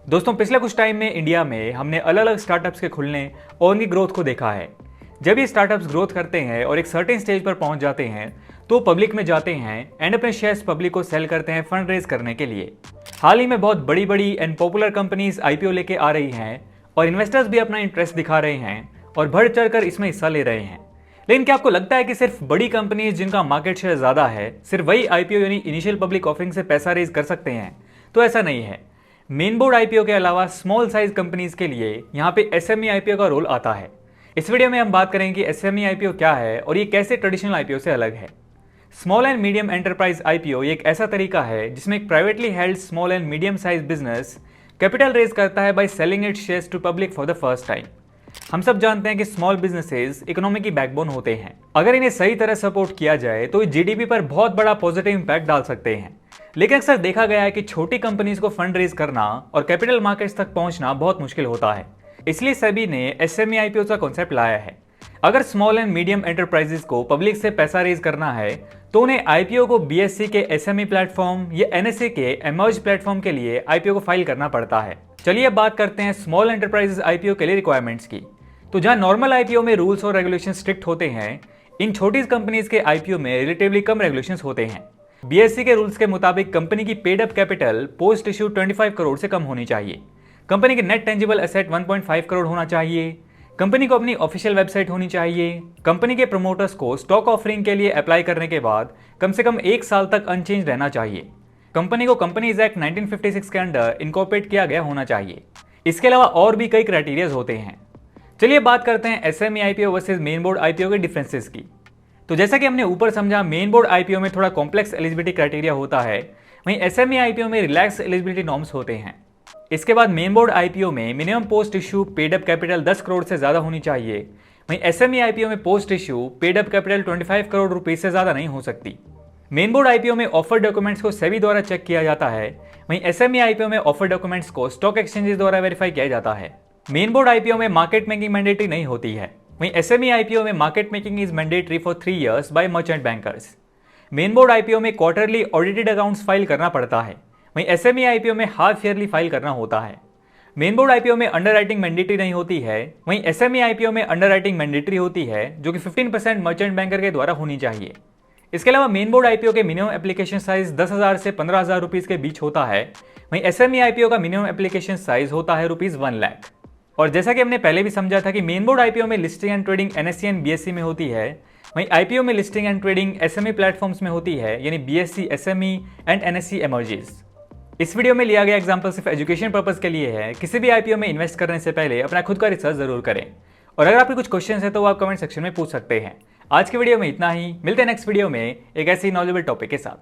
दोस्तों पिछले कुछ टाइम में इंडिया में हमने अलग अलग स्टार्टअप्स के खुलने और उनकी ग्रोथ को देखा है। जब ये स्टार्टअप्स ग्रोथ करते हैं और एक सर्टेन स्टेज पर पहुंच जाते हैं तो पब्लिक में जाते हैं एंड अपने शेयर्स पब्लिक को सेल करते हैं फंड रेज करने के लिए। हाल ही में बहुत बड़ी बड़ी एंड पॉपुलर कंपनीज आईपीओ लेके आ रही हैं और इन्वेस्टर्स भी अपना इंटरेस्ट दिखा रहे हैं और बढ़ चढ़ कर इसमें हिस्सा ले रहे हैं। लेकिन क्या आपको लगता है कि सिर्फ बड़ी कंपनीज जिनका मार्केट शेयर ज्यादा है सिर्फ वही आईपीओ यानी इनिशियल पब्लिक ऑफरिंग से पैसा रेज कर सकते हैं? तो ऐसा नहीं है। मेन बोर्ड आईपीओ के अलावा स्मॉल साइज कंपनीज के लिए यहाँ पे एसएमई आईपीओ का रोल आता है। इस वीडियो में हम बात करेंगे कि एसएमई आईपीओ क्या है और ये कैसे ट्रेडिशनल आईपीओ से अलग है। Small and medium enterprise IPO एक ऐसा तरीका है जिसमें एक privately held small and medium size business capital raise करता है by selling its shares to public for the first time. हम सब जानते हैं कि स्मॉल बिजनेसेस इकोनॉमी की बैकबोन होते हैं। अगर इन्हें सही तरह सपोर्ट किया जाए तो ये जीडीपी पर बहुत बड़ा पॉजिटिव इंपैक्ट डाल सकते हैं। लेकिन अक्सर देखा गया है कि छोटी कंपनीज को फंड रेज करना और कैपिटल मार्केट्स तक पहुंचना बहुत मुश्किल होता है। इसलिए सभी ने एसएमई आईपीओ का कॉन्सेप्ट लाया है। अगर स्मॉल एंड मीडियम एंटरप्राइजेस को पब्लिक से पैसा रेज करना है तो उन्हें आईपीओ को बीएससी के एसएमई प्लेटफॉर्म या एनएसए के एमर्ज प्लेटफॉर्म के लिए आईपीओ को फाइल करना पड़ता है। चलिए अब बात करते हैं स्मॉल एंटरप्राइजेस आईपीओ के लिए रिक्वायरमेंट्स की। तो जहां नॉर्मल आईपीओ में रूल्स और रेगुलेशन स्ट्रिक्ट होते हैं, इन छोटी कंपनीज के आईपीओ में रिलेटिवली कम रेगुलेशंस होते हैं। बीएससी के रूल्स के मुताबिक कंपनी की paid up capital post issue 25 crore से कम होनी चाहिए। कंपनी के नेट टेंजिबल एसेट 1.5 करोड़ होना चाहिए। कंपनी को अपनी ऑफिशियल वेबसाइट होनी चाहिए। कंपनी के प्रमोटर्स को स्टॉक ऑफरिंग के लिए अप्लाई करने के बाद कम से कम 1 साल तक अनचेंज रहना चाहिए। कंपनी को कंपनीज एक्ट 1956 के अंडर इनकॉर्पोरेट किया गया होना चाहिए। इसके अलावा और भी कई क्राइटेरियाज होते हैं। चलिए बात करते हैं SME IPO versus main board IPO के डिफरेंसेस की। तो जैसा कि हमने ऊपर समझा, मेन बोर्ड आईपीओ में थोड़ा कॉम्प्लेक्स एलिजिबिलिटी क्राइटेरिया होता है, वहीं एसएमई आईपीओ में रिलैक्स एलिजिबिलिटी नॉर्म्स होते हैं। इसके बाद मेन बोर्ड आईपीओ में minimum post issue paid up capital 10 crore से ज्यादा होनी चाहिए। वहीं एसएमई आईपीओ में post issue paid up capital 25 crore rupees से ज्यादा नहीं हो सकती। मेन बोर्ड आईपीओ में ऑफर डॉक्यूमेंट्स को सेबी द्वारा चेक किया जाता है। वहीं एसएमई आईपीओ में ऑफर डॉक्यूमेंट्स को स्टॉक एक्सचेंजेस द्वारा वेरीफाई किया जाता है। मेन बोर्ड आईपीओ में मार्केट मेकिंग मैंडेटरी नहीं होती है। वहीं एसएमई आईपीओ में market making is mandatory for 3 years by merchant bankers. Main board IPO में क्वार्टरली ऑडिटेड अकाउंट्स फाइल करना पड़ता है। वहीं एसएमई आईपीओ में हाफ ईयरली फाइल करना होता है। मेन बोर्ड आईपीओ में अंडरराइटिंग मैंडेटरी नहीं होती है। वहीं एसएमई आईपीओ में अंडरराइटिंग मैंडेटरी होती है, जो कि 15% मर्चेंट बैंकर के द्वारा होनी चाहिए। इसके अलावा मेन बोर्ड आईपीओ के मिनिमम एप्लीकेशन साइज 10,000 से 15,000 रुपीज के बीच होता है। वहीं एसएमई आईपीओ का मिनिमम एप्लीकेशन साइज होता है ₹1 लाख। और जैसा कि हमने पहले भी समझा था कि मेन बोर्ड आईपीओ में listing and trading NSC and BSc में होती है, वहीं आईपीओ में listing and trading SME platforms में होती है, यानी BSc, SME and NSC emerges. इस वीडियो में लिया गया एग्जांपल सिर्फ एजुकेशन पर्पस के लिए है। किसी भी आईपीओ में इन्वेस्ट करने से पहले अपना खुद का रिसर्च जरूर करें। और अगर आपके कुछ क्वेश्चन है तो वो आप कमेंट सेक्शन में पूछ सकते हैं। आज की वीडियो में इतना ही। मिलते हैं नेक्स्ट वीडियो में एक ऐसी नॉलेजेबल टॉपिक के साथ।